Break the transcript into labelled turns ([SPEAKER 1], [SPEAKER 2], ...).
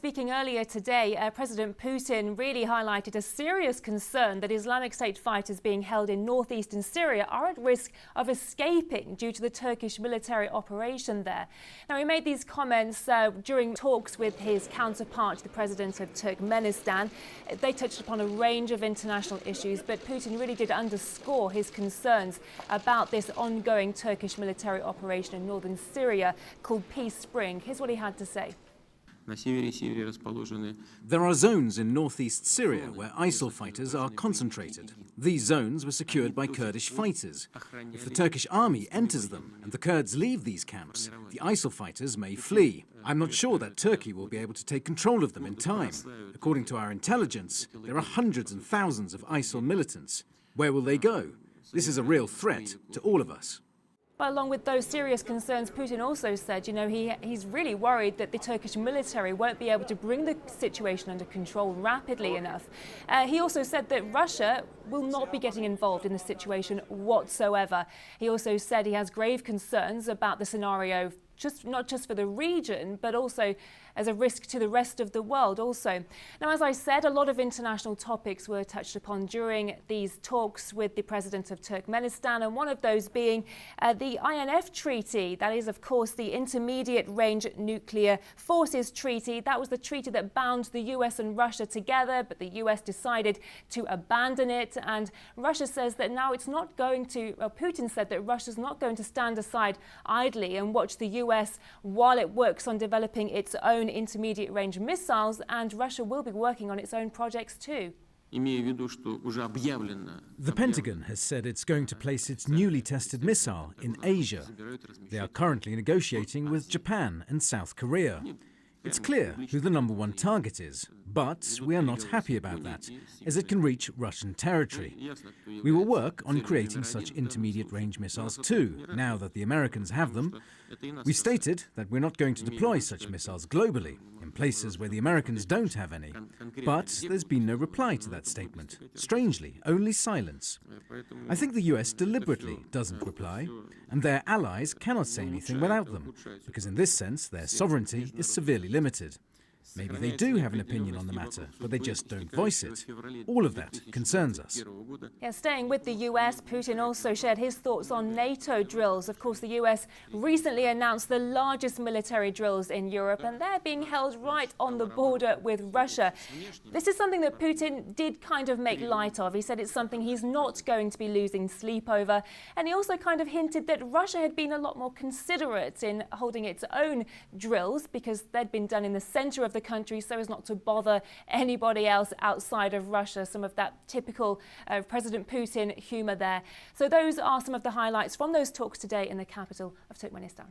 [SPEAKER 1] Speaking earlier today, President Putin really highlighted a serious concern that Islamic State fighters being held in northeastern Syria are at risk of escaping due to the Turkish military operation there. Now, he made these comments during talks with his counterpart, the president of Turkmenistan. They touched upon a range of international issues, but Putin really did underscore his concerns about this ongoing Turkish military operation in northern Syria called Peace Spring. Here's what he had to say.
[SPEAKER 2] There are zones in northeast Syria where ISIL fighters are concentrated. These zones were secured by Kurdish fighters. If the Turkish army enters them and the Kurds leave these camps, the ISIL fighters may flee. I'm not sure that Turkey will be able to take control of them in time. According to our intelligence, there are hundreds and thousands of ISIL militants. Where will they go? This is a real threat to all of us.
[SPEAKER 1] But along with those serious concerns, Putin also said, he's really worried that the Turkish military won't be able to bring the situation under control rapidly enough. He also said that Russia will not be getting involved in the situation whatsoever. He also said he has grave concerns about the scenario, not just for the region, but also as a risk to the rest of the world also. Now, as I said, a lot of international topics were touched upon during these talks with the president of Turkmenistan, and one of those being the INF Treaty. That is, of course, the Intermediate Range Nuclear Forces Treaty. That was the treaty that bound the US and Russia together, but the US decided to abandon it. And Russia says that now it's not going to, Putin said that Russia's not going to stand aside idly and watch the US while it works on developing its own intermediate range missiles, and Russia will be working on its own projects too.
[SPEAKER 2] The Pentagon has said it's going to place its newly tested missile in Asia. They are currently negotiating with Japan and South Korea. It's clear who the #1 target is, but we are not happy about that, as it can reach Russian territory. We will work on creating such intermediate-range missiles too, now that the Americans have them. We stated that we're not going to deploy such missiles globally, in places where the Americans don't have any. But there's been no reply to that statement. Strangely, only silence. I think the US deliberately doesn't reply, and their allies cannot say anything without them, because in this sense their sovereignty is severely limited. Maybe they do have an opinion on the matter, but they just don't voice it. All of that concerns us.
[SPEAKER 1] Yeah, staying with the US, Putin also shared his thoughts on NATO drills. Of course, the US recently announced the largest military drills in Europe, and they're being held right on the border with Russia. This is something that Putin did kind of make light of. He said it's something he's not going to be losing sleep over. And he also kind of hinted that Russia had been a lot more considerate in holding its own drills because they'd been done in the center of the country so as not to bother anybody else outside of Russia. Some of that typical President Putin humor there. So those are some of the highlights from those talks today in the capital of Turkmenistan.